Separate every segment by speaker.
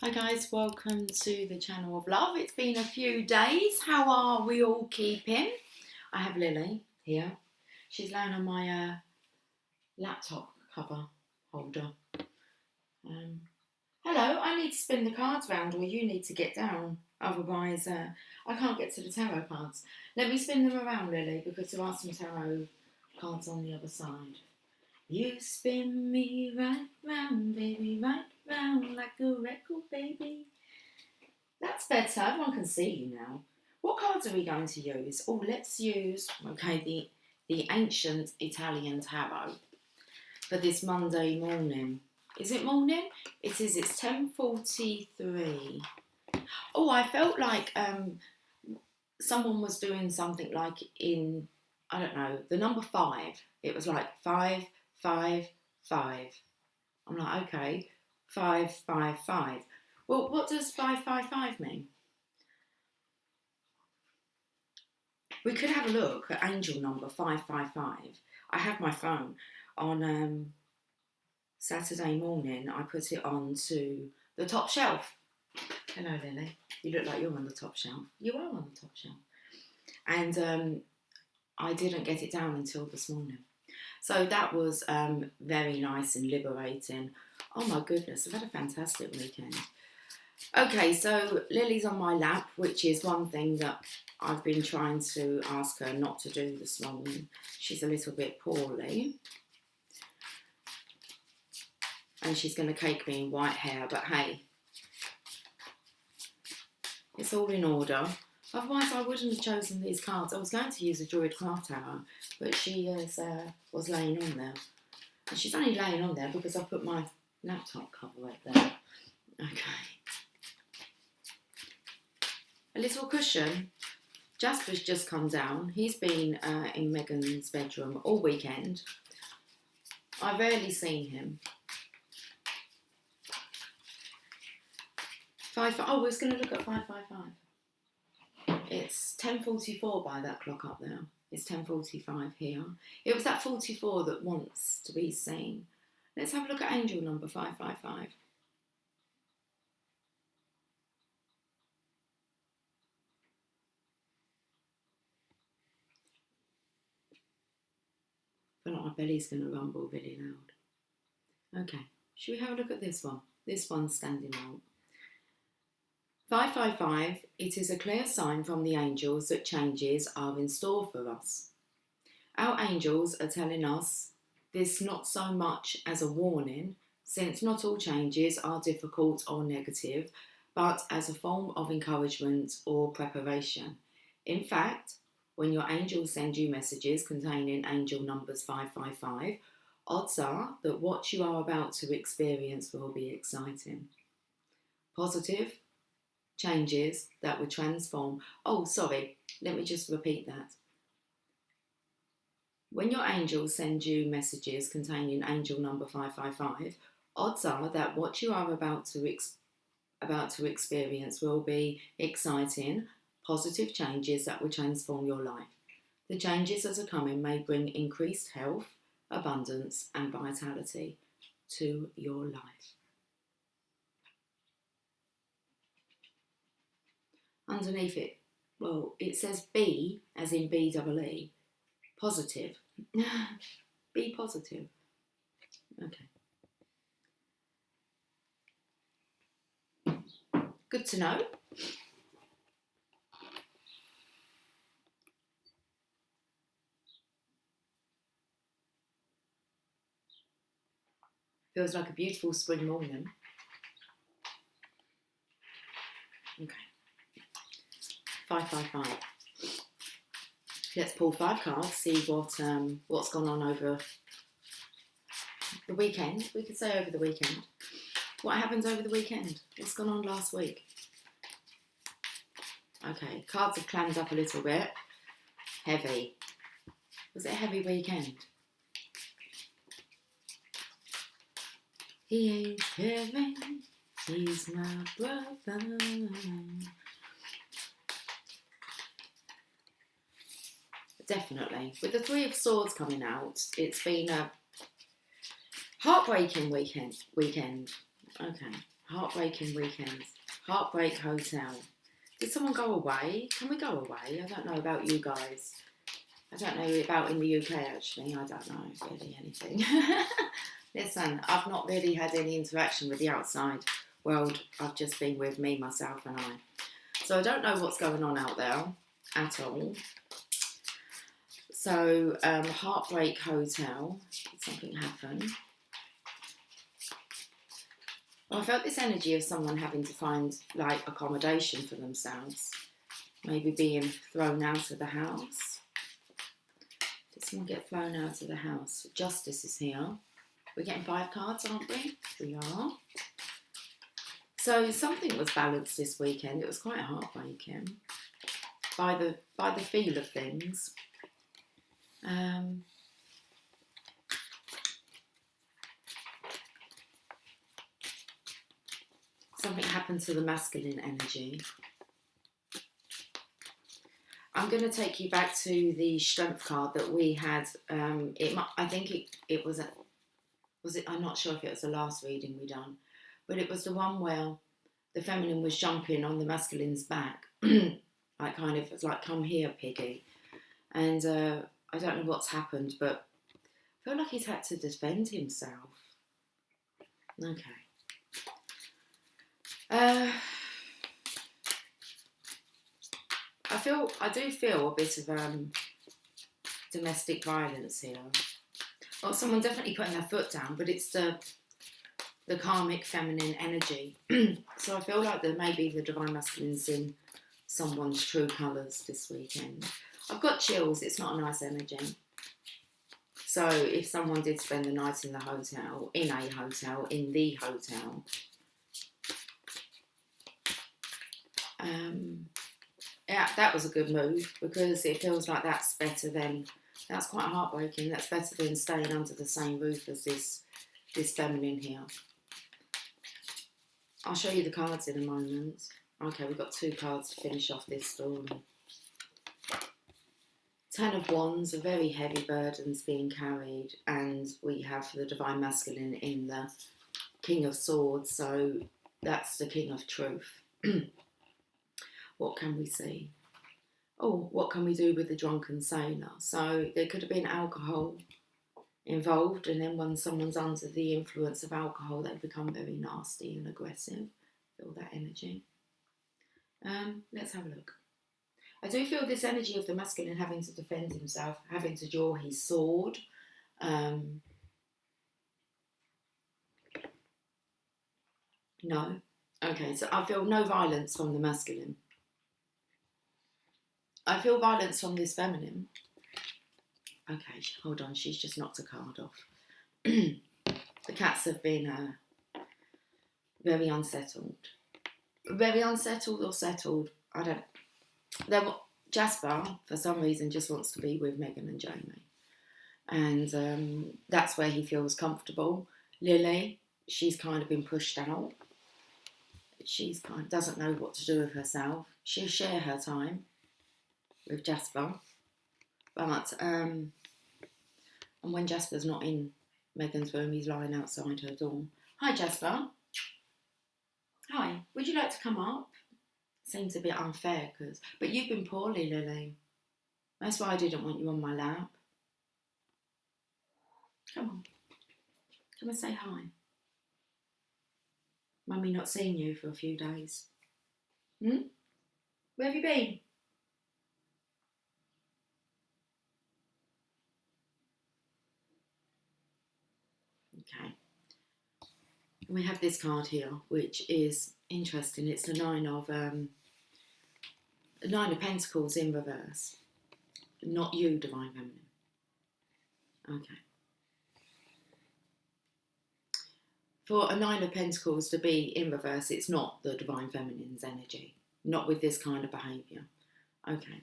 Speaker 1: Hi guys, welcome to the channel of love. It's been a few days. How are we all keeping? I have Lily here. She's laying on my laptop cover holder. Hello, I need to spin the cards round or you need to get down. Otherwise, I can't get to the tarot cards. Let me spin them around, Lily, because there are some tarot cards on the other side. You spin me right round, baby, right round like a record, baby. That's better. Everyone can see you now. What cards are we going to use? Oh, let's use, the ancient Italian tarot for this Monday morning. Is it morning? It is. It's 10:43. Oh, I felt like someone was doing something like in, I don't know, the number 5. It was like 5, 5, 5. I'm like, okay, 5, 5, 5. Well, what does 555 mean? We could have a look at angel number 555. I have my phone on Saturday morning. I put it on to the top shelf. Hello, Lily. You look like you're on the top shelf. You are on the top shelf. And I didn't get it down until this morning. So that was very nice and liberating. Oh my goodness, I've had a fantastic weekend. Okay, so Lily's on my lap, which is one thing that I've been trying to ask her not to do this morning. She's a little bit poorly. And she's going to cake me in white hair, but hey, it's all in order. Otherwise, I wouldn't have chosen these cards. I was going to use a Druid Craft Tarot, but she was laying on there. And she's only laying on there because I put my laptop cover right there. Okay. A little cushion. Jasper's just come down. He's been in Megan's bedroom all weekend. I've rarely seen him. Oh, we're going to look at 555. It's 10:44 by that clock up there. It's 10:45 here. It was that 44 that wants to be seen. Let's have a look at angel number 555. I feel like my belly's going to rumble really loud. Okay, should we have a look at this one? This one's standing out. 555, it is a clear sign from the angels that changes are in store for us. Our angels are telling us this not so much as a warning, since not all changes are difficult or negative, but as a form of encouragement or preparation. In fact, when your angels send you messages containing angel numbers 555, odds are that what you are about to experience will be exciting. Positive changes that would transform. Oh, sorry, let me just repeat that. When your angels send you messages containing angel number 555, odds are that what you are about to experience will be exciting, positive changes that will transform your life. The changes that are coming may bring increased health, abundance, and vitality to your life. Underneath it, well, it says B, as in B-double-E, positive. Be positive. Okay. Good to know. Feels like a beautiful spring morning. Okay. 555. Let's pull 5 cards, see what's gone on over the weekend. We could say over the weekend. What happened over the weekend? What's gone on last week? Okay, cards have clammed up a little bit. Heavy. Was it a heavy weekend? He ain't heavy, he's my brother. Definitely. With the 3 of Swords coming out, it's been a heartbreaking weekend. Okay. Heartbreaking weekends. Heartbreak hotel. Did someone go away? Can we go away? I don't know about you guys. I don't know about in the UK actually. I don't know really anything. Listen, I've not really had any interaction with the outside world. I've just been with me, myself and I. So I don't know what's going on out there at all. So, Heartbreak Hotel. Did something happen? Well, I felt this energy of someone having to find like accommodation for themselves. Maybe being thrown out of the house. Did someone get thrown out of the house? Justice is here. We're getting 5 cards, aren't we? We are. So something was balanced this weekend. It was quite heartbreaking by the feel of things. Something happened to the masculine energy. I'm going to take you back to the strength card that we had. I think it was it? I'm not sure if it was the last reading we done, but it was the one where the feminine was jumping on the masculine's back, like kind of it's like, "Come here, piggy." And I don't know what's happened, but I feel like he's had to defend himself. Okay. I do feel a bit of domestic violence here. Well, someone definitely putting their foot down, but it's the karmic feminine energy. So I feel like there may be the divine masculine's in someone's true colours this weekend. I've got chills. It's not a nice energy. So if someone did spend the night in the hotel, in the hotel, yeah, that was a good move because it feels like that's quite heartbreaking. That's better than staying under the same roof as this feminine here. I'll show you the cards in a moment. Okay, we've got 2 cards to finish off this story. 10 of Wands, a very heavy burdens being carried, and we have the divine masculine in the King of Swords, so that's the King of Truth. What can we see? Oh, what can we do with the drunken sailor? So there could have been alcohol involved, and then when someone's under the influence of alcohol, they become very nasty and aggressive. Feel that energy. Let's have a look. I do feel this energy of the masculine having to defend himself, having to draw his sword. No. Okay, so I feel no violence from the masculine. I feel violence from this feminine. Okay, hold on, she's just knocked a card off. The cats have been very unsettled. Very unsettled or settled, I don't... Jasper, for some reason, just wants to be with Megan and Jamie. And that's where he feels comfortable. Lily, she's kind of been pushed out. She's kind of doesn't know what to do with herself. She'll share her time with Jasper. But, and when Jasper's not in Megan's room, he's lying outside her door. Hi, Jasper. Hi, would you like to come up? Seems a bit unfair, but you've been poorly, Lily. That's why I didn't want you on my lap. Come on. Come and say hi. Mummy not seen you for a few days. Where have you been? Okay. We have this card here, which is interesting. It's the 9 of Pentacles in reverse. Not you, divine feminine. Okay. For a 9 of Pentacles to be in reverse, it's not the divine feminine's energy. Not with this kind of behaviour. Okay.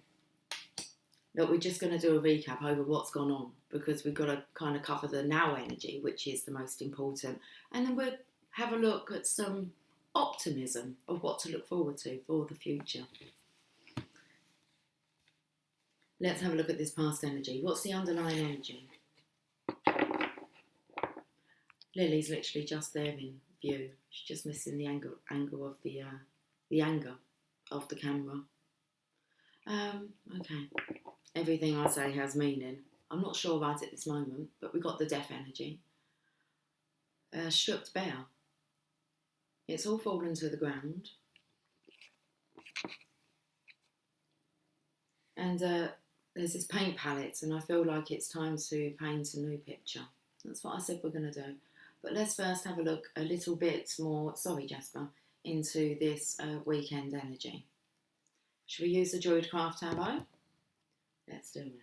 Speaker 1: Look, we're just going to do a recap over what's gone on because we've got to kind of cover the now energy, which is the most important. And then we'll have a look at some optimism of what to look forward to for the future. Let's have a look at this past energy. What's the underlying energy? Lily's literally just there in view. She's just missing the angle of the anger of the camera. Okay. Everything I say has meaning. I'm not sure about it at this moment, but we got the death energy. Stripped bare. It's all fallen to the ground. And there's this paint palette, and I feel like it's time to paint a new picture. That's what I said we're going to do. But let's first have a look a little bit more, sorry Jasper, into this weekend energy. Should we use the Druidcraft Tarot? Let's do it.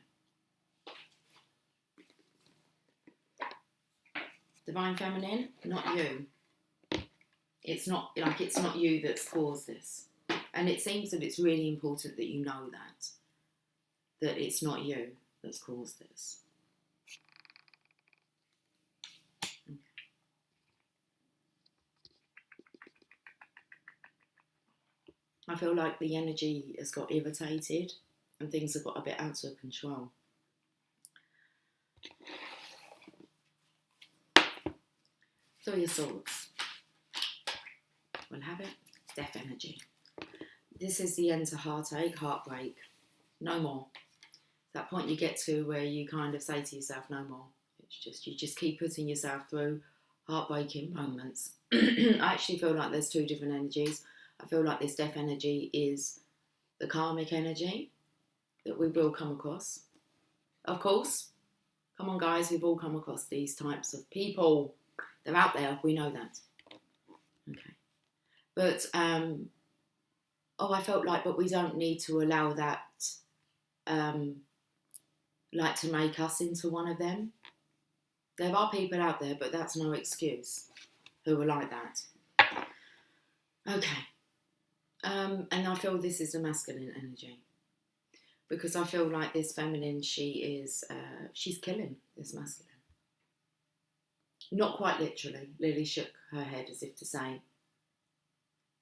Speaker 1: Divine Feminine, not you. It's not you that's caused this. And it seems that it's really important that you know that it's not you that's caused this. Okay. I feel like the energy has got irritated and things have got a bit out of control. Three of Swords. We'll have it. Death energy. This is the end to heartache, heartbreak. No more. That point you get to where you kind of say to yourself, no more. It's just, you just keep putting yourself through heartbreaking moments. I actually feel like there's two different energies. I feel like this death energy is the karmic energy that we will come across. Of course, come on guys, we've all come across these types of people. They're out there, we know that. Okay. But, I felt like, but we don't need to allow that, like to make us into one of them. There are people out there, but that's no excuse, who are like that. Okay. And I feel this is the masculine energy. Because I feel like this feminine, she's killing this masculine. Not quite literally. Lily shook her head as if to say,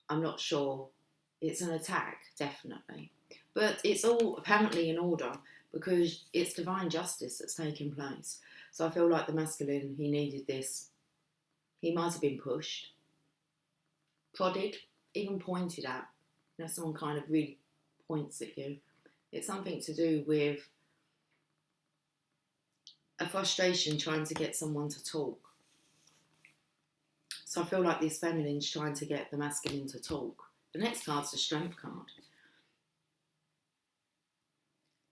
Speaker 1: I'm not sure. It's an attack, definitely. But it's all apparently in order because it's divine justice that's taking place. So I feel like the masculine, he needed this. He might have been pushed, prodded, even pointed at. You know, someone kind of really points at you. It's something to do with a frustration trying to get someone to talk. So I feel like this feminine's trying to get the masculine to talk. The next card's the Strength card.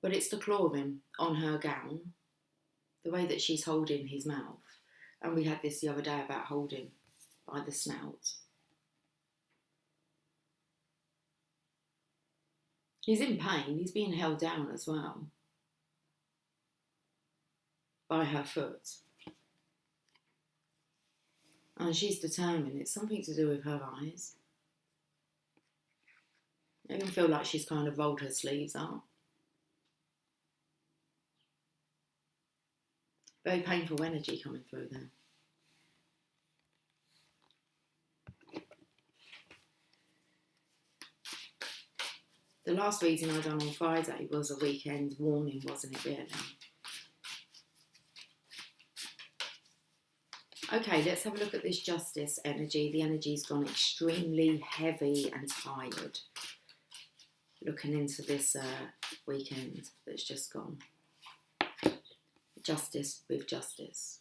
Speaker 1: But it's the clawing on her gown, the way that she's holding his mouth. And we had this the other day about holding by the snout. He's in pain, he's being held down as well by her foot. And she's determined, it's something to do with her eyes. I even feel like she's kind of rolled her sleeves up. Very painful energy coming through there. The last reading I done on Friday was a weekend warning, wasn't it really? Okay, let's have a look at this Justice energy. The energy's gone extremely heavy and tired. Looking into this weekend that's just gone. Justice with justice.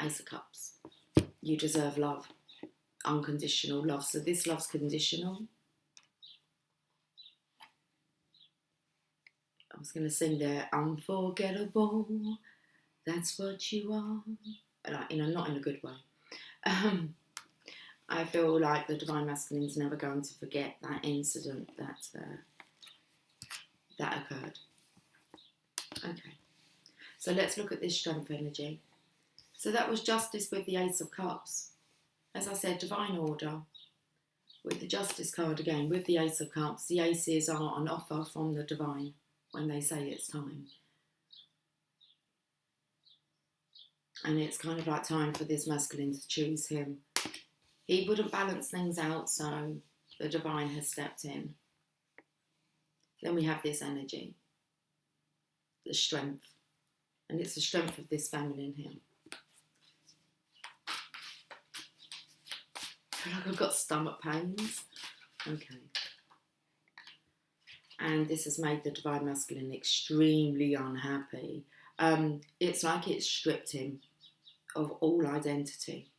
Speaker 1: Ace of Cups. You deserve love. Unconditional love. So this love's conditional. I was going to sing there, unforgettable, that's what you are. Not in a good way. I feel like the Divine Masculine's never going to forget that incident that occurred. Okay, so let's look at this Strength energy. So that was Justice with the Ace of Cups. As I said, Divine Order. With the Justice card again, with the Ace of Cups, the Aces are on offer from the Divine when they say it's time. And it's kind of like time for this masculine to choose him. He wouldn't balance things out, so the Divine has stepped in. Then we have this energy, the Strength. And it's the strength of this feminine here. feel like I've got stomach pains. Okay. And this has made the Divine Masculine extremely unhappy. It's like it's stripped him of all identity.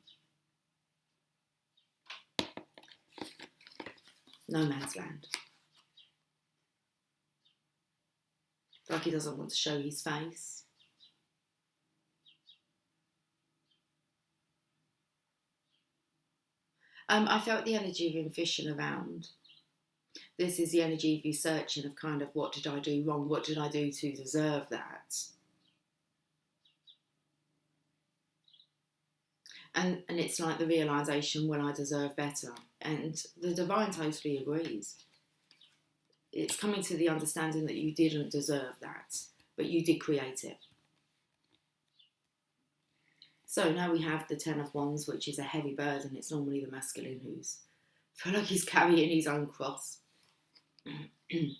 Speaker 1: No man's land. Like he doesn't want to show his face. I felt the energy of him fishing around. This is the energy of you searching of kind of, what did I do wrong? What did I do to deserve that? And it's like the realisation, well, I deserve better. And the divine totally agrees. It's coming to the understanding that you didn't deserve that, but you did create it. So now we have the Ten of Wands, which is a heavy burden. It's normally the masculine who's, I feel like he's carrying his own cross. The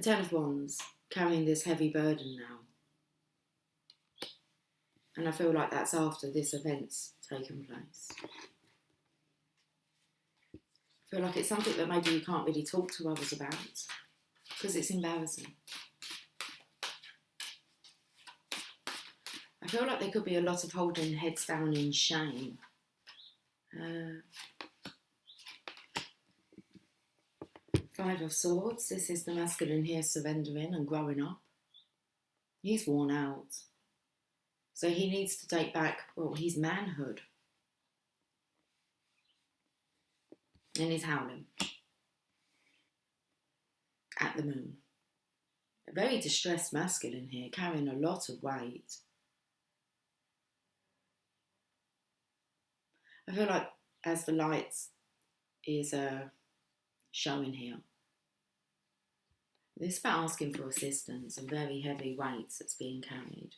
Speaker 1: Ten of Wands, carrying this heavy burden now. And I feel like that's after this event's taken place. I feel like it's something that maybe you can't really talk to others about because it's embarrassing. I feel like there could be a lot of holding heads down in shame. Five of Swords. This is the masculine here surrendering and growing up. He's worn out. So he needs to take back, well, his manhood. And he's howling at the moon. A very distressed masculine here, carrying a lot of weight. I feel like as the lights is showing here, this is about asking for assistance and very heavy weights that's being carried.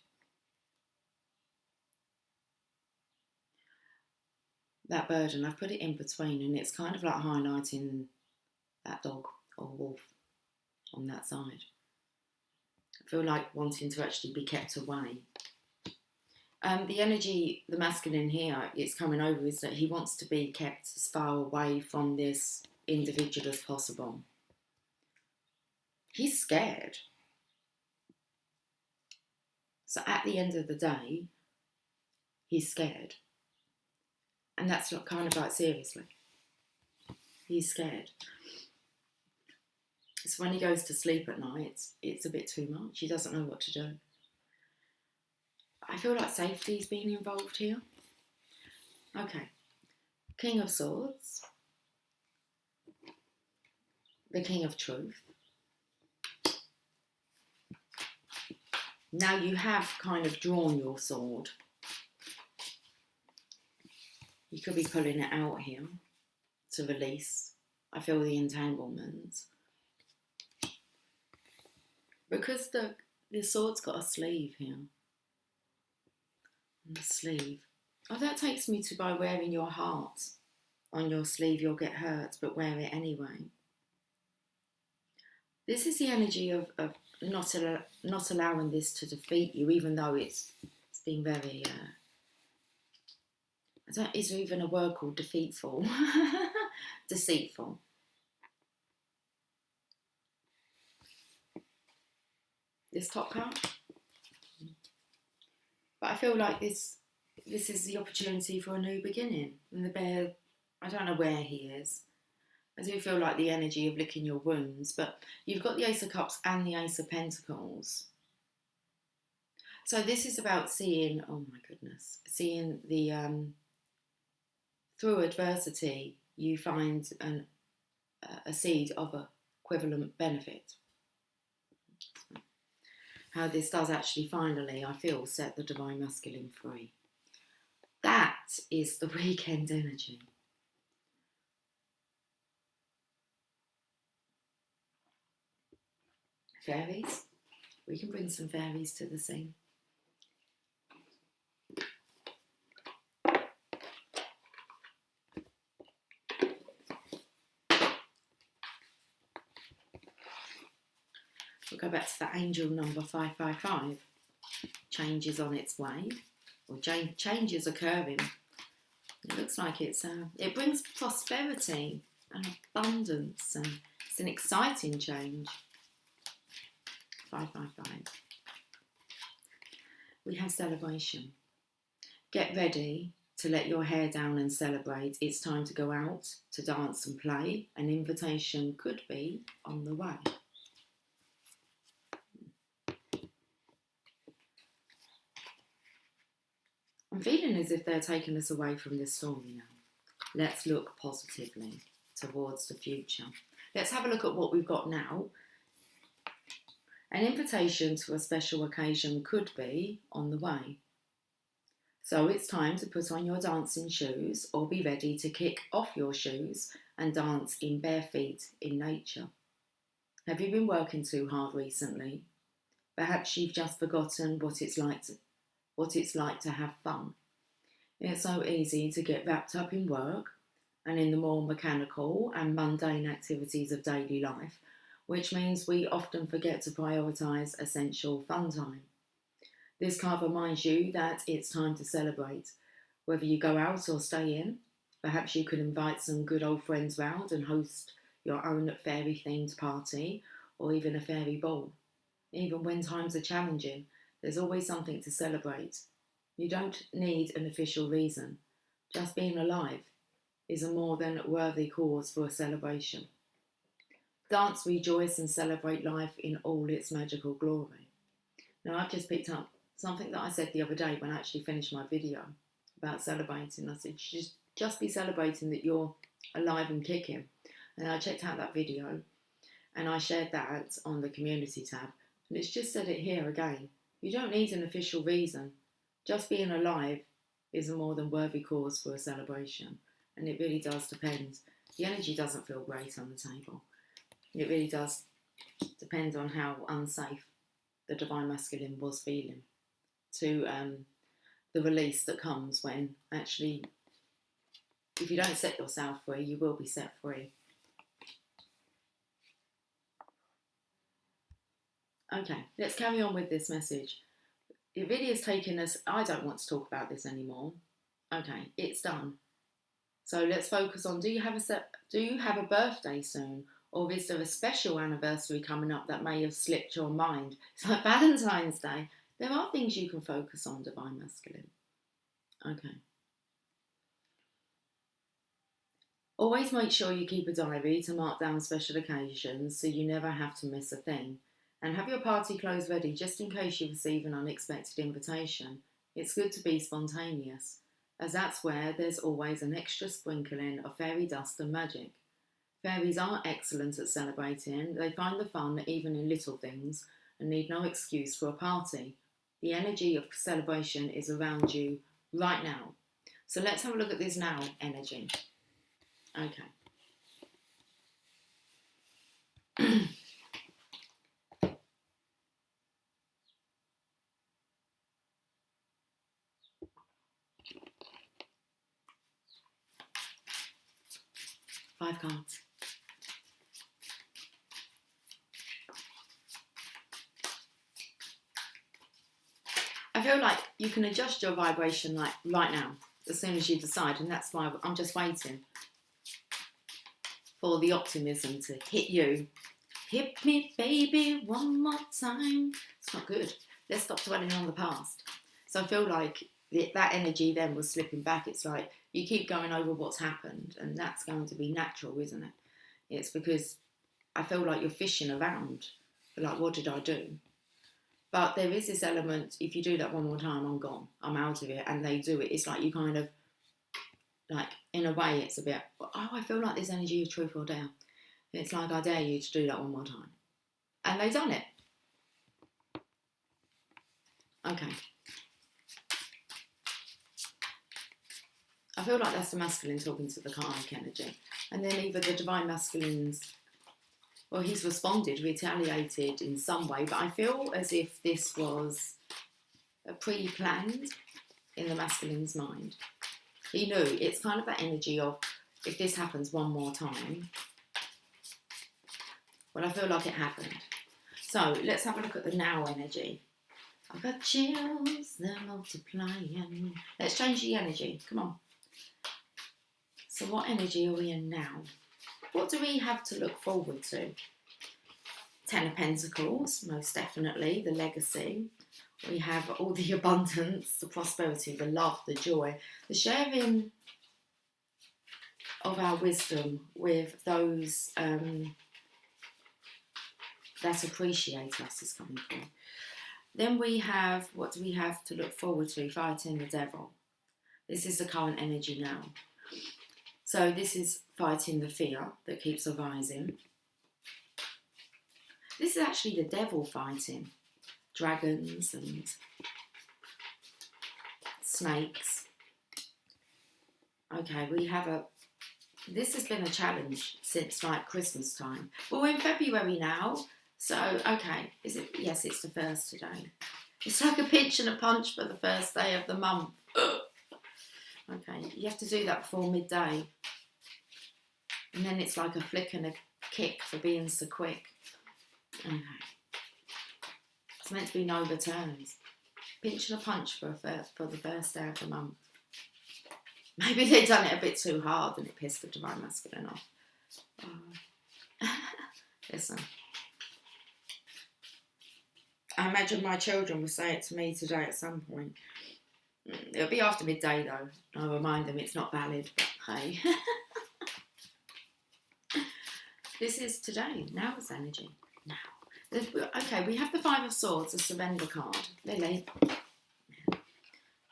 Speaker 1: That burden, I've put it in between, and it's kind of like highlighting that dog or wolf on that side. I feel like wanting to actually be kept away. The energy, the masculine here, it's coming over is that he wants to be kept as far away from this individual as possible. He's scared. So at the end of the day, he's scared. And that's not kind of like seriously. He's scared. So when he goes to sleep at night, it's a bit too much. He doesn't know what to do. I feel like safety's been involved here. Okay. King of Swords. The King of Truth. Now you have kind of drawn your sword. You could be pulling it out here to release. I feel the entanglement. Because the sword's got a sleeve here. And the sleeve. Oh, that takes me to by wearing your heart on your sleeve, you'll get hurt, but wear it anyway. This is the energy of not allowing this to defeat you, even though it's been very... is there even a word called defeatful? Deceitful. This top card. But I feel like this is the opportunity for a new beginning. And the bear, I don't know where he is. I do feel like the energy of licking your wounds, but you've got the Ace of Cups and the Ace of Pentacles. So this is about seeing, oh my goodness, seeing the, through adversity, you find a seed of equivalent benefit. How this does actually finally, I feel, set the Divine Masculine free. That is the weekend energy. Fairies. We can bring some fairies to the scene. We'll go back to that angel number 555. Change is on its way. or changes occurring. It looks like it brings prosperity and abundance, and it's an exciting change. 555. We have celebration. Get ready to let your hair down and celebrate. It's time to go out to dance and play. An invitation could be on the way. I'm feeling as if they're taking us away from this story now. Let's look positively towards the future. Let's have a look at what we've got now. An invitation to a special occasion could be on the way. So it's time to put on your dancing shoes or be ready to kick off your shoes and dance in bare feet in nature. Have you been working too hard recently? Perhaps you've just forgotten what it's like to have fun. It's so easy to get wrapped up in work and in the more mechanical and mundane activities of daily life, which means we often forget to prioritise essential fun time. This card reminds you that it's time to celebrate. Whether you go out or stay in, perhaps you could invite some good old friends round and host your own fairy-themed party or even a fairy ball. Even when times are challenging, there's always something to celebrate. You don't need an official reason. Just being alive is a more than worthy cause for a celebration. Dance, rejoice and celebrate life in all its magical glory. Now I've just picked up something that I said the other day when I actually finished my video about celebrating. I said, just be celebrating that you're alive and kicking. And I checked out that video and I shared that on the community tab. And it's just said it here again. You don't need an official reason. Just being alive is a more than worthy cause for a celebration. And it really does depend. The energy doesn't feel great on the table. It really does depend on how unsafe the Divine Masculine was feeling to the release that comes when actually, if you don't set yourself free, you will be set free. Okay, let's carry on with this message. It really has taken us, I don't want to talk about this anymore. Okay, it's done. So let's focus on, do you have a birthday soon? Or is there a special anniversary coming up that may have slipped your mind? It's like Valentine's Day. There are things you can focus on, Divine Masculine. Okay. Always make sure you keep a diary to mark down special occasions so you never have to miss a thing. And have your party clothes ready just in case you receive an unexpected invitation. It's good to be spontaneous, as that's where there's always an extra sprinkling of fairy dust and magic. Fairies are excellent at celebrating. They find the fun even in little things and need no excuse for a party. The energy of celebration is around you right now. So let's have a look at this now energy. Okay. 5 cards. I feel like you can adjust your vibration like right now, as soon as you decide, and that's why I'm just waiting for the optimism to hit you. Hit me, baby, one more time. It's not good. Let's stop dwelling on the past. So I feel like that energy then was slipping back. It's like you keep going over what's happened, and that's going to be natural, isn't it? It's because I feel like you're fishing around. Like, what did I do? But there is this element, if you do that one more time, I'm gone. I'm out of it. And they do it. It's like you kind of, like, in a way, it's a bit, oh, I feel like this energy of truth or dare. It's like, I dare you to do that one more time. And they've done it. Okay. I feel like that's the masculine talking to the karmic energy. And then either the divine masculines, well, he's responded, retaliated in some way, but I feel as if this was pre-planned in the masculine's mind. He knew. It's kind of that energy of, if this happens one more time, well, I feel like it happened. So let's have a look at the now energy. I've got chills, they're multiplying. Let's change the energy. Come on. So what energy are we in now? What do we have to look forward to? Ten of Pentacles, most definitely. The legacy. We have all the abundance, the prosperity, the love, the joy. The sharing of our wisdom with those that appreciate us is coming through. Then we have, what do we have to look forward to? Fighting the devil. This is the current energy now. So this is fighting the fear that keeps arising. This is actually the devil fighting dragons and snakes. Okay, we have this has been a challenge since like Christmas time. Well, we're in February now. So, okay, is it? Yes, it's the first today. It's like a pinch and a punch for the first day of the month. Okay, you have to do that before midday. And then it's like a flick and a kick for being so quick. Okay. It's meant to be no returns. Pinch and a punch for the first day of the month. Maybe they've done it a bit too hard and it pissed the divine masculine off. Listen. I imagine my children will say it to me today at some point. It'll be after midday though. I'll remind them it's not valid, but hey. This is today. Now it's energy. Now. Okay, we have the Five of Swords, a surrender card. Lily.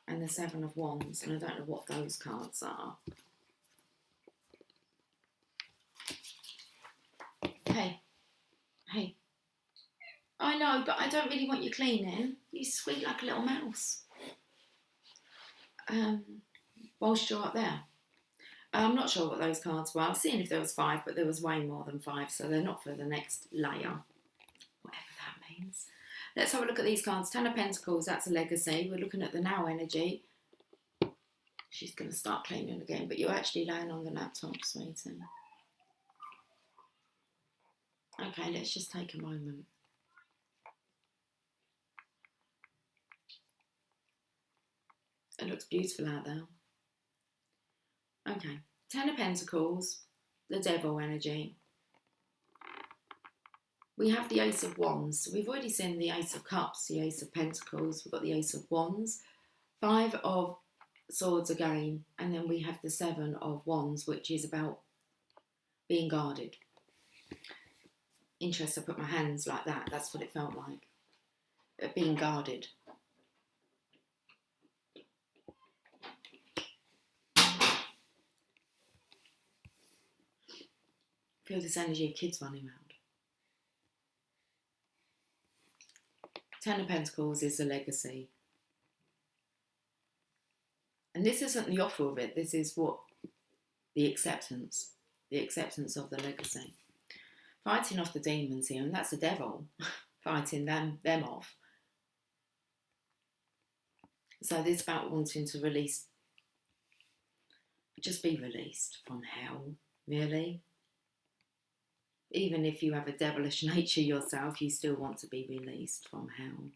Speaker 1: And the Seven of Wands. And I don't know what those cards are. Hey. Hey. I know, but I don't really want you cleaning. You squeak like a little mouse. Whilst you're up there. I'm not sure what those cards were. I was seeing if there was 5, but there was way more than 5, so they're not for the next layer. Whatever that means. Let's have a look at these cards. 10 of Pentacles, that's a legacy. We're looking at the now energy. She's going to start cleaning again, but you're actually laying on the laptop, sweetie. Okay, let's just take a moment. It looks beautiful out there. Okay, 10 of Pentacles, the devil energy. We have the Ace of Wands. So we've already seen the Ace of Cups, the Ace of Pentacles. We've got the Ace of Wands. 5 of Swords again. And then we have the 7 of Wands, which is about being guarded. Interesting, I put my hands like that. That's what it felt like. Being guarded. Feel this energy of kids running around. 10 of Pentacles is a legacy. And this isn't the offer of it. This is what the acceptance of the legacy. Fighting off the demons here, and that's the devil fighting them off. So this is about wanting to release, just be released from hell, really. Even if you have a devilish nature yourself, you still want to be released from hell.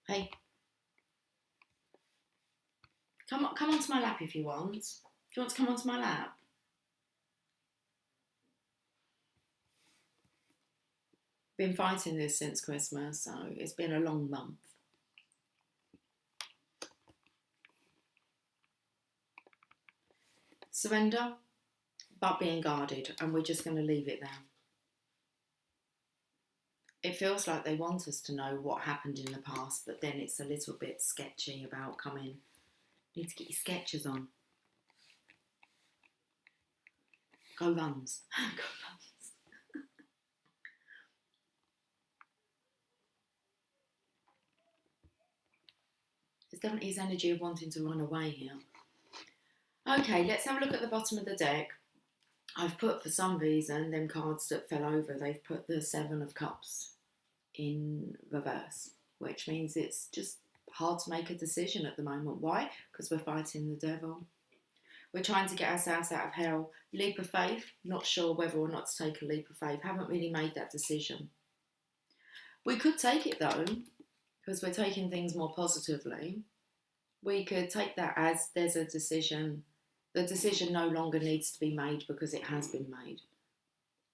Speaker 1: Hey, come onto my lap if you want. Do you want to come onto my lap? Been fighting this since Christmas, so it's been a long month. Surrender, but being guarded, and we're just going to leave it there. It feels like they want us to know what happened in the past, but then it's a little bit sketchy about coming. You need to get your sketches on. Go runs. Go runs. There's definitely his energy of wanting to run away here. Okay, let's have a look at the bottom of the deck. I've put, for some reason, them cards that fell over, they've put the 7 of Cups in reverse, which means it's just hard to make a decision at the moment. Why? Because we're fighting the devil. We're trying to get ourselves out of hell. Leap of faith, not sure whether or not to take a leap of faith. Haven't really made that decision. We could take it though, because we're taking things more positively. We could take that as there's a decision. The decision no longer needs to be made because it has been made.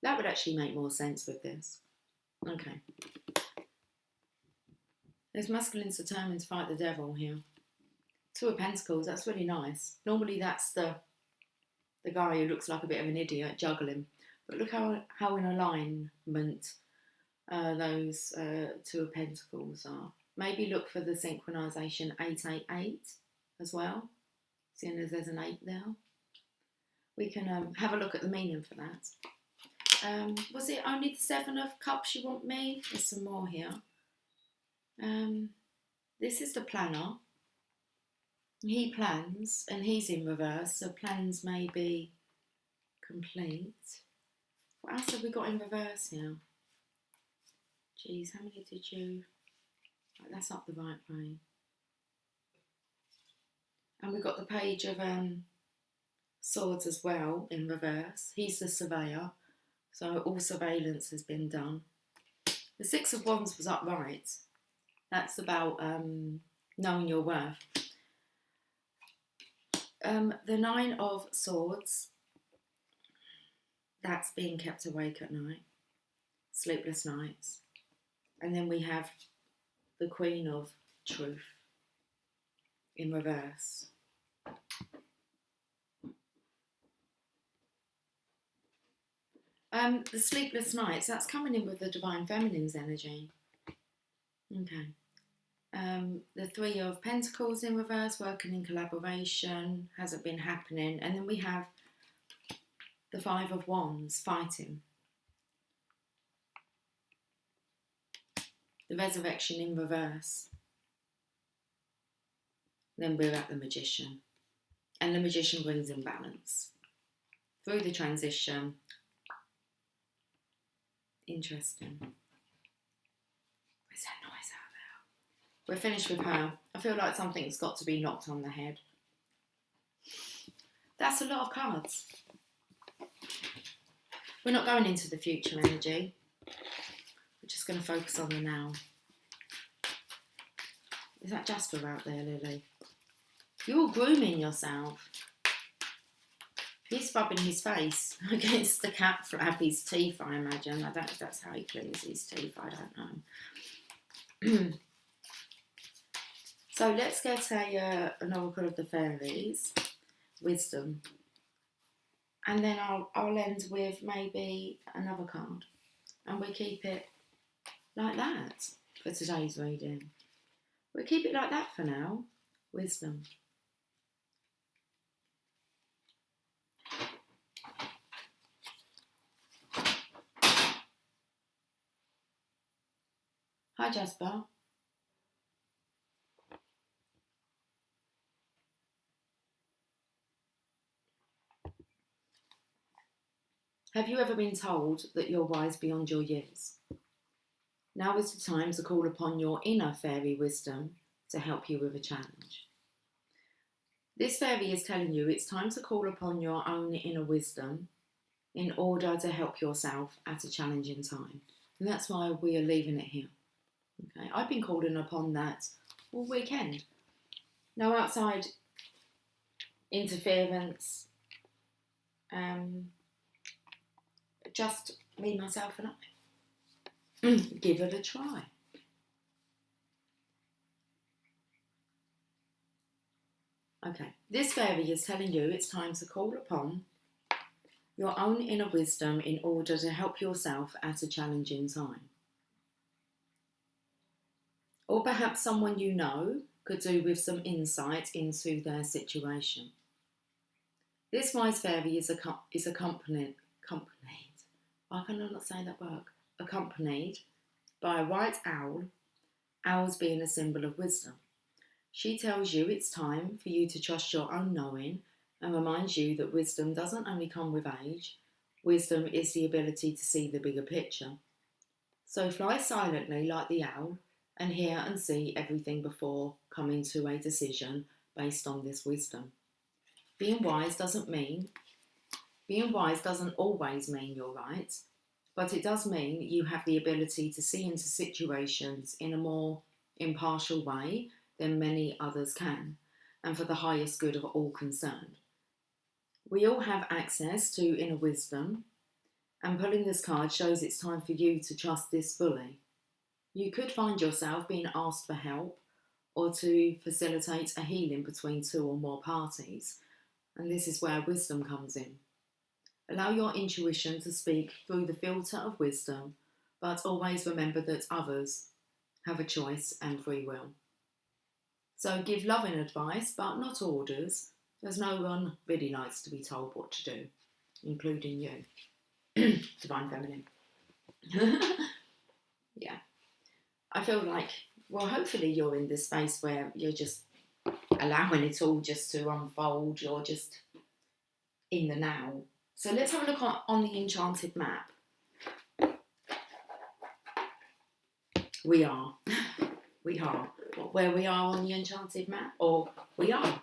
Speaker 1: That would actually make more sense with this. Okay. There's masculines determined to fight the devil here. Two of Pentacles, that's really nice. Normally that's the guy who looks like a bit of an idiot juggling. But look how in alignment those Two of Pentacles are. Maybe look for the synchronisation 888 as well, seeing as there's an 8 there. We can have a look at the meaning for that. Was it only the 7 of Cups you want me? There's some more here. This is the planner. He plans, and he's in reverse, so plans may be complete. What else have we got in reverse here? Geez, how many did you... Right, that's up the right way. And we've got the Page of Swords as well in reverse. He's the surveyor, so all surveillance has been done. The 6 of Wands was upright. That's about knowing your worth. The 9 of Swords, that's being kept awake at night. Sleepless nights. And then we have the Queen of Truth in reverse. The sleepless nights, that's coming in with the Divine Feminine's energy. Okay. The 3 of Pentacles in reverse, working in collaboration, hasn't been happening. And then we have the 5 of Wands, fighting. The Resurrection in reverse. Then we're at the Magician. And the Magician brings in balance. Through the transition. Interesting. Where's that noise out there? We're finished with her. I feel like something's got to be knocked on the head. That's a lot of cards. We're not going into the future energy. We're just going to focus on the now. Is that Jasper out there, Lily? You're grooming yourself. He's rubbing his face against the cat flap, his teeth, I imagine. I don't know if that's how he cleans his teeth, I don't know. So let's get an Oracle of the Fairies, Wisdom. And then I'll end with maybe another card. And we keep it like that for today's reading. We'll keep it like that for now. Wisdom. Hi, Jasper. Have you ever been told that you're wise beyond your years? Now is the time to call upon your inner fairy wisdom to help you with a challenge. This fairy is telling you it's time to call upon your own inner wisdom in order to help yourself at a challenging time. And that's why we are leaving it here. Okay, I've been calling upon that all weekend. No outside interference. Just me, myself and I. Give it a try. Okay, this fairy is telling you it's time to call upon your own inner wisdom in order to help yourself at a challenging time. Or perhaps someone you know could do with some insight into their situation. This wise fairy is accompanied, why can I not say that word? Accompanied by a white owl, owls being a symbol of wisdom. She tells you it's time for you to trust your own knowing and reminds you that wisdom doesn't only come with age, wisdom is the ability to see the bigger picture. So fly silently like the owl and hear and see everything before coming to a decision based on this wisdom. Being wise doesn't always mean you're right, but it does mean you have the ability to see into situations in a more impartial way than many others can, and for the highest good of all concerned. We all have access to inner wisdom, and pulling this card shows it's time for you to trust this fully. You could find yourself being asked for help or to facilitate a healing between two or more parties, and this is where wisdom comes in. Allow your intuition to speak through the filter of wisdom, but always remember that others have a choice and free will. So give loving advice, but not orders, as no one really likes to be told what to do, including you. Divine Feminine. Yeah. I feel like, well, hopefully you're in this space where you're just allowing it all just to unfold. You're just in the now. So let's have a look on the enchanted map. We are. Where we are on the enchanted map, or we are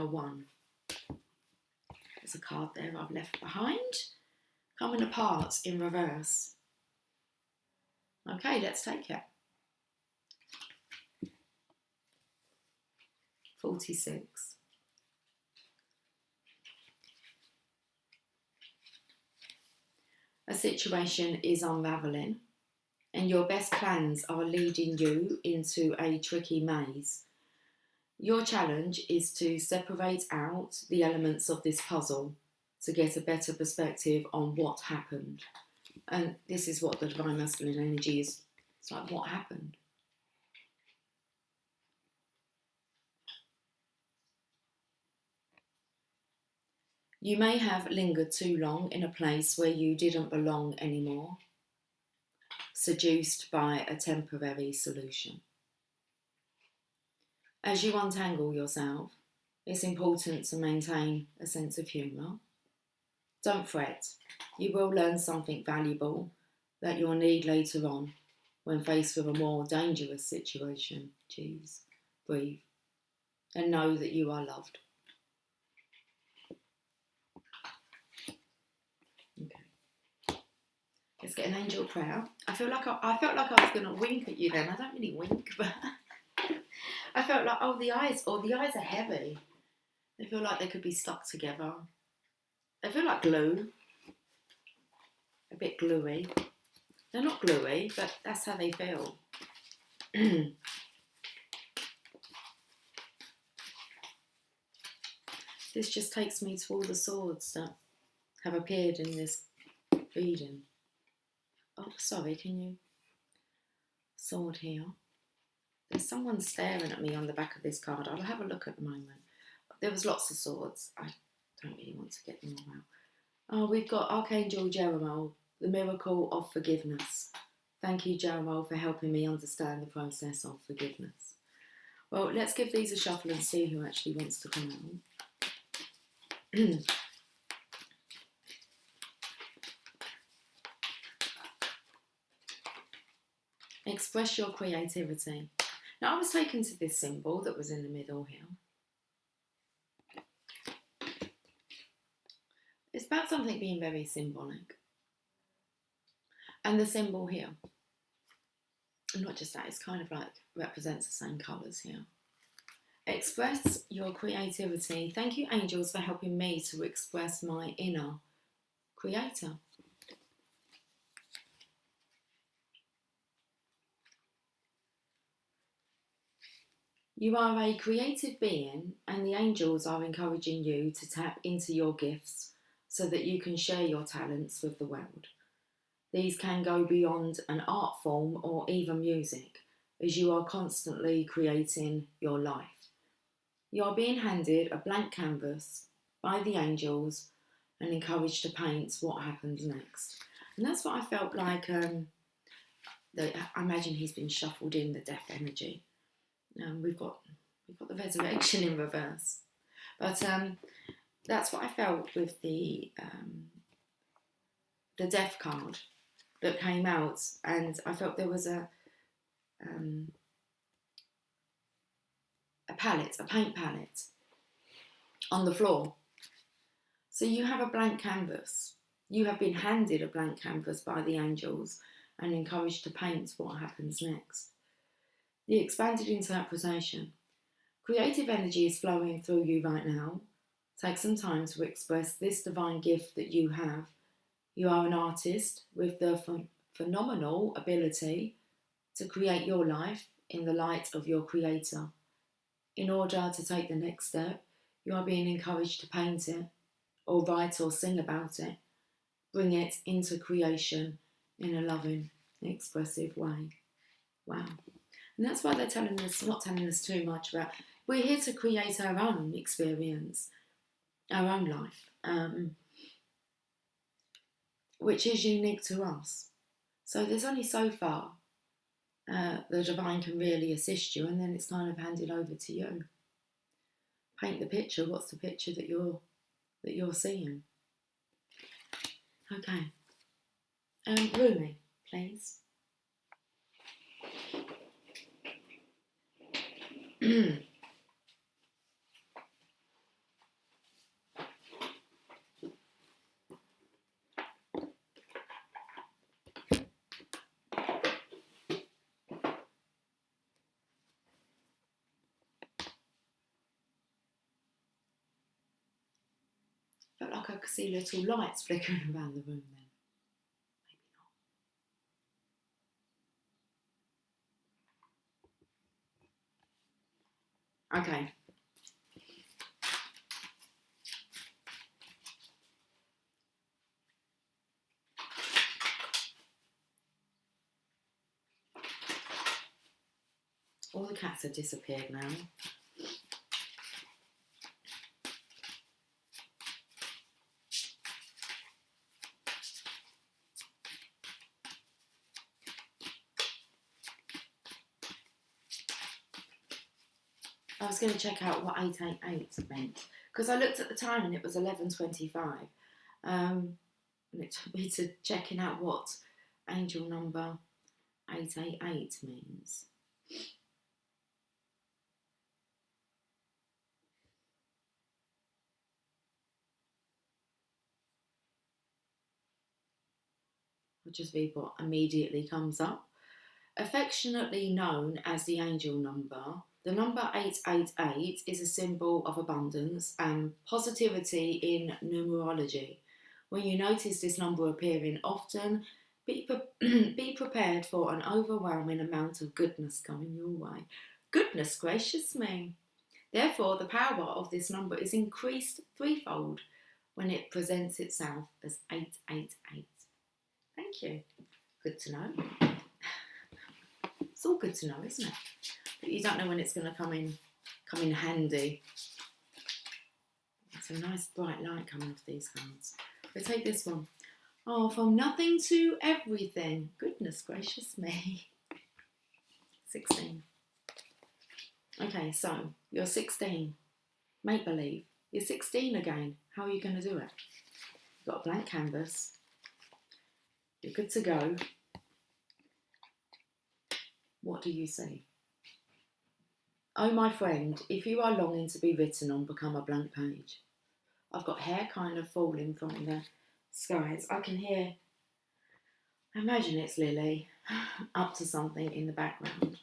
Speaker 1: one. There's a card there I've left behind. Coming apart in reverse. Okay, let's take it. 46. A situation is unravelling, and your best plans are leading you into a tricky maze. Your challenge is to separate out the elements of this puzzle to get a better perspective on what happened. And this is what the Divine Masculine energy is. It's like, what happened? You may have lingered too long in a place where you didn't belong anymore, seduced by a temporary solution. As you untangle yourself, it's important to maintain a sense of humour. Don't fret, you will learn something valuable that you'll need later on when faced with a more dangerous situation. Breathe, and know that you are loved. Okay. Let's get an angel prayer. I felt like I was going to wink at you then. I don't really wink, but I felt like, the eyes are heavy. They feel like they could be stuck together. They feel like glue. A bit gluey. They're not gluey, but that's how they feel. This just takes me to all the swords that have appeared in this reading. Oh, sorry, can you? Sword here. There's someone staring at me on the back of this card. I'll have a look at the moment. There was lots of swords. I don't really want to get them all out. Oh, we've got Archangel Jeremiah, the miracle of forgiveness. Thank you, Jeremiah, for helping me understand the process of forgiveness. Well, let's give these a shuffle and see who actually wants to come out. Express your creativity. Now, I was taken to this symbol that was in the middle here. It's about something being very symbolic. And the symbol here, and not just that, it's kind of like represents the same colours here. Express your creativity. Thank you, angels, for helping me to express my inner creator. You are a creative being, and the angels are encouraging you to tap into your gifts so that you can share your talents with the world. These can go beyond an art form or even music, as you are constantly creating your life. You are being handed a blank canvas by the angels and encouraged to paint what happens next. And that's what I felt like. I imagine he's been shuffled in the death energy. We've got the resurrection in reverse, but that's what I felt with the death card that came out, and I felt there was a paint palette on the floor. So you have a blank canvas, You have been handed a blank canvas by the angels and encouraged to paint what happens next. The expanded interpretation. Creative energy is flowing through you right now. Take some time to express this divine gift that you have. You are an artist with the phenomenal ability to create your life in the light of your creator. In order to take the next step, you are being encouraged to paint it, or write or sing about it. Bring it into creation in a loving, expressive way. Wow. And that's why they're telling us, not telling us too much about, we're here to create our own experience, our own life, which is unique to us. So there's only so far the divine can really assist you, and then it's kind of handed over to you. Paint the picture. What's the picture that you're seeing? Okay. Rumi, please. Felt like I could see little lights flickering around the room then. Maybe not. Okay. All the cats have disappeared now. I was going to check out what 888 meant, because I looked at the time and it was 11:25, and it took me to checking out what angel number 888 means. Which is what immediately comes up. Affectionately known as the angel number, the number 888 is a symbol of abundance and positivity in numerology. When you notice this number appearing often, be prepared for an overwhelming amount of goodness coming your way. Goodness gracious me! Therefore, the power of this number is increased threefold when it presents itself as 888. Thank you. Good to know. It's all good to know, isn't it? But you don't know when it's going to come in handy. It's a nice bright light coming off these cards. We'll take this one. Oh, from nothing to everything. Goodness gracious me. 16. Okay, so you're 16. Make believe. You're 16 again. How are you going to do it? You've got a blank canvas. You're good to go. What do you see? Oh, my friend, if you are longing to be written on, become a blank page. I've got hair kind of falling from the skies. I can hear, imagine it's Lily, up to something in the background.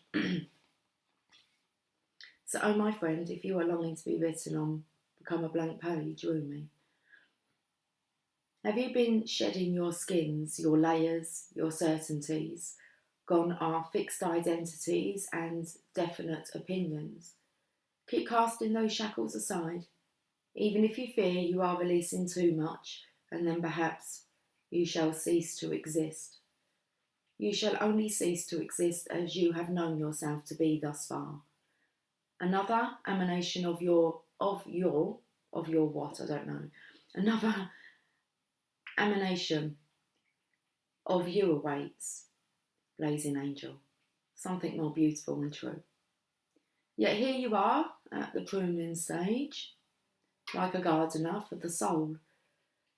Speaker 1: So, oh, my friend, if you are longing to be written on, become a blank page, Rumi. Have you been shedding your skins, your layers, your certainties? Gone are fixed identities and definite opinions. Keep casting those shackles aside, even if you fear you are releasing too much, and then perhaps you shall cease to exist. You shall only cease to exist as you have known yourself to be thus far. Another emanation of your what, I don't know. Another emanation of you awaits, blazing angel, something more beautiful and true. Yet here you are at the pruning stage, like a gardener for the soul.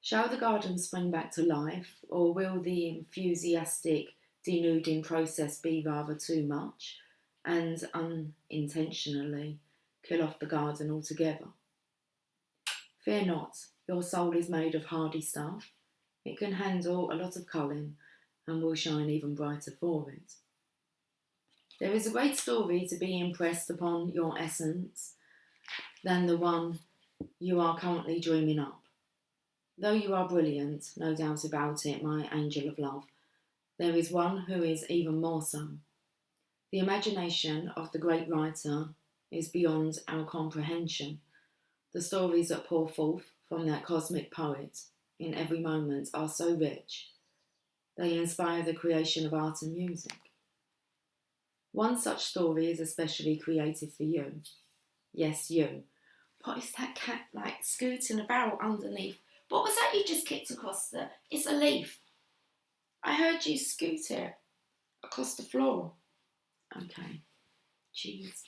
Speaker 1: Shall the garden spring back to life, or will the enthusiastic denuding process be rather too much and unintentionally kill off the garden altogether? Fear not, your soul is made of hardy stuff. It can handle a lot of culling and will shine even brighter for it. There is a great story to be impressed upon your essence than the one you are currently dreaming up. Though you are brilliant, no doubt about it, my angel of love, there is one who is even more so. The imagination of the great writer is beyond our comprehension. The stories that pour forth from that cosmic poet in every moment are so rich. They inspire the creation of art and music. One such story is especially created for you. Yes, you. What is that cat like scooting about underneath? What was that you just kicked across the... It's a leaf. I heard you scoot it across the floor. Okay. Jeez.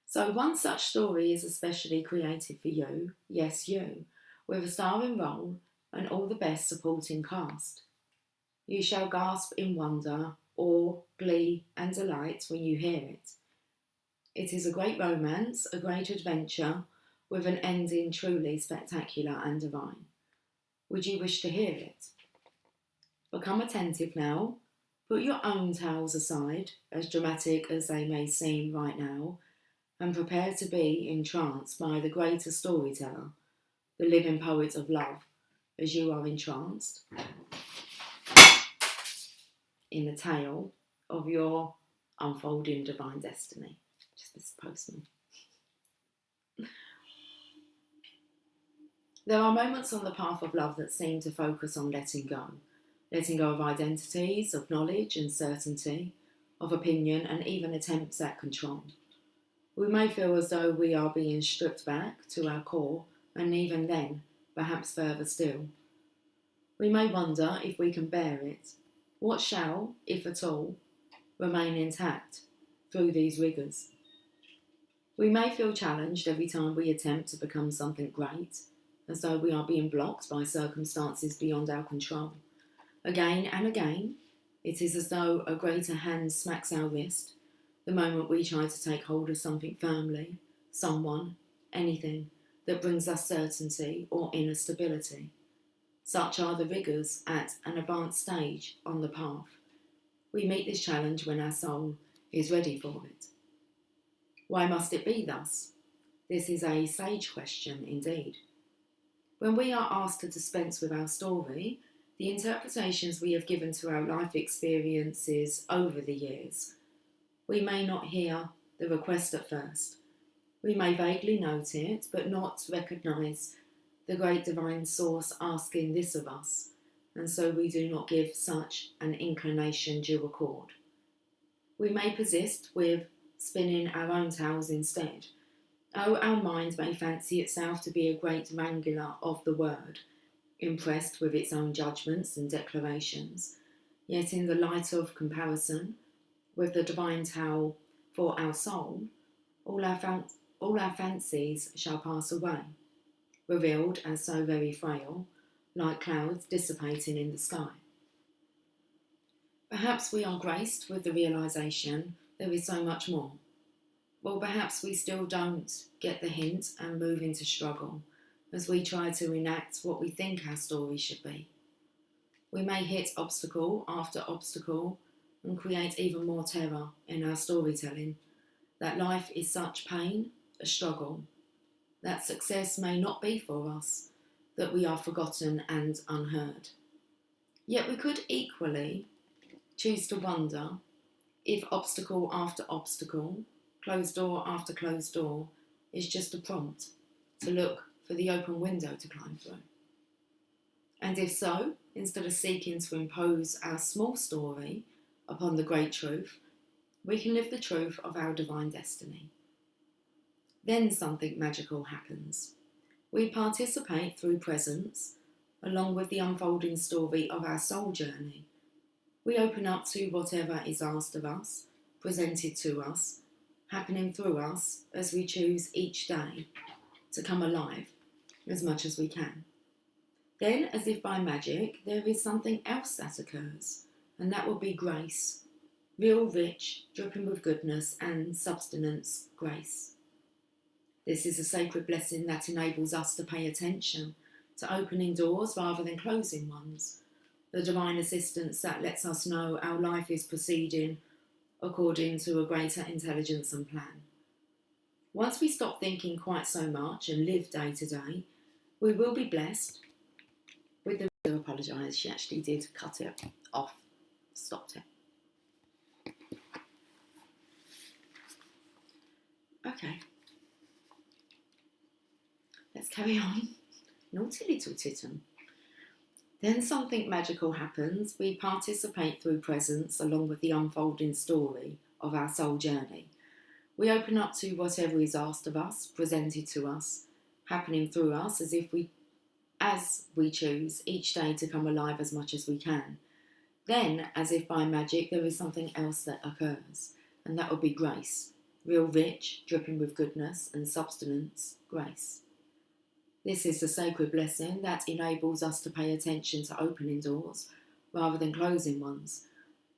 Speaker 1: So one such story is especially created for you, yes you, with a starring role and all the best supporting cast. You shall gasp in wonder, awe, glee and delight when you hear it. It is a great romance, a great adventure, with an ending truly spectacular and divine. Would you wish to hear it? Become attentive now. Put your own tales aside, as dramatic as they may seem right now, and prepare to be entranced by the greater storyteller, the living poet of love, as you are entranced in the tale of your unfolding divine destiny. Just this postman. There are moments on the path of love that seem to focus on letting go of identities, of knowledge and certainty, of opinion and even attempts at control. We may feel as though we are being stripped back to our core, and even then, perhaps further still. We may wonder if we can bear it. What shall, if at all, remain intact through these rigours? We may feel challenged every time we attempt to become something great, as though we are being blocked by circumstances beyond our control. Again and again, it is as though a greater hand smacks our wrist the moment we try to take hold of something firmly, someone, anything that brings us certainty or inner stability. Such are the rigours at an advanced stage on the path. We meet this challenge when our soul is ready for it. Why must it be thus? This is a sage question indeed. When we are asked to dispense with our story, the interpretations we have given to our life experiences over the years, we may not hear the request at first. We may vaguely note it, but not recognise the great divine source asking this of us, and so we do not give such an inclination due accord. We may persist with spinning our own tales instead. Our mind may fancy itself to be a great wrangler of the word, impressed with its own judgments and declarations, yet in the light of comparison with the divine tale for our soul, all our fancies shall pass away, revealed as so very frail, like clouds dissipating in the sky. Perhaps we are graced with the realisation there is so much more. Well, perhaps we still don't get the hint and move into struggle as we try to enact what we think our story should be. We may hit obstacle after obstacle and create even more terror in our storytelling, that life is such pain, a struggle, that success may not be for us, that we are forgotten and unheard. Yet we could equally choose to wonder if obstacle after obstacle, closed door after closed door, is just a prompt to look for the open window to climb through. And if so, instead of seeking to impose our small story upon the great truth, we can live the truth of our divine destiny. Then something magical happens. We participate through presence, along with the unfolding story of our soul journey. We open up to whatever is asked of us, presented to us, happening through us as we choose each day to come alive as much as we can. Then, as if by magic, there is something else that occurs, and that will be grace, real rich, dripping with goodness and substance grace. This is a sacred blessing that enables us to pay attention to opening doors rather than closing ones. The divine assistance that lets us know our life is proceeding according to a greater intelligence and plan. Once we stop thinking quite so much and live day to day, we will be blessed with the... I do apologise, she actually did cut it off, stopped it. Okay, let's carry on. Naughty little Titten. Then something magical happens. We participate through presence along with the unfolding story of our soul journey. We open up to whatever is asked of us, presented to us, happening through us as we choose each day to come alive as much as we can. Then, as if by magic, there is something else that occurs, and that will be grace. Real rich, dripping with goodness and substance, grace. This is the sacred blessing that enables us to pay attention to opening doors rather than closing ones.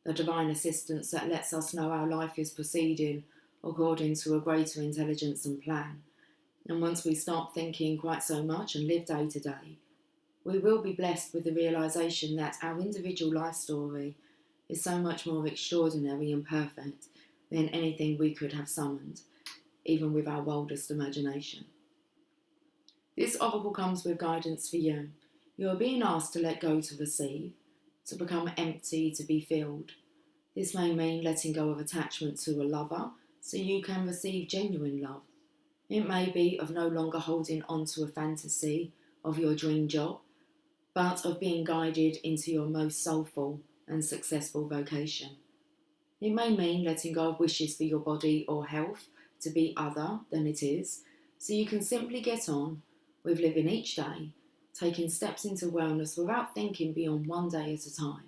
Speaker 1: The divine assistance that lets us know our life is proceeding according to a greater intelligence and plan. And once we stop thinking quite so much and live day to day, we will be blessed with the realisation that our individual life story is so much more extraordinary and perfect than anything we could have summoned, even with our wildest imagination. This oracle comes with guidance for you. You are being asked to let go to receive, to become empty to be filled. This may mean letting go of attachment to a lover so you can receive genuine love. It may be of no longer holding on to a fantasy of your dream job, but of being guided into your most soulful and successful vocation. It may mean letting go of wishes for your body or health to be other than it is, so you can simply get on with living each day, taking steps into wellness without thinking beyond one day at a time.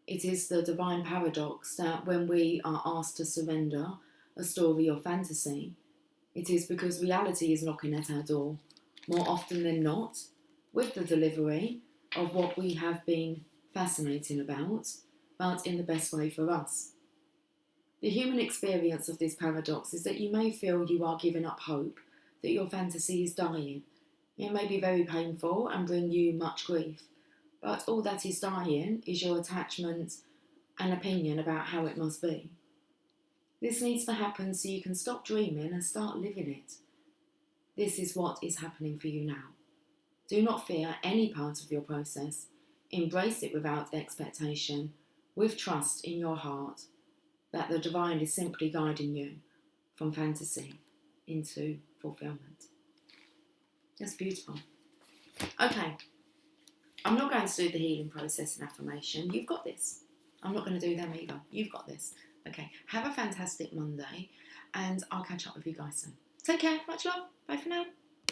Speaker 1: It is the divine paradox that when we are asked to surrender a story or fantasy, it is because reality is knocking at our door, more often than not, with the delivery of what we have been fascinating about, but in the best way for us. The human experience of this paradox is that you may feel you are giving up hope, that your fantasy is dying. It may be very painful and bring you much grief, but all that is dying is your attachment and opinion about how it must be. This needs to happen so you can stop dreaming and start living it. This is what is happening for you now. Do not fear any part of your process. Embrace it without expectation, with trust in your heart that the divine is simply guiding you from fantasy into fulfillment. That's beautiful. Okay, I'm not going to do the healing process and affirmation. You've got this. I'm not going to do them either. You've got this. Okay, have a fantastic Monday, and I'll catch up with you guys soon. Take care. Much love. Bye for now.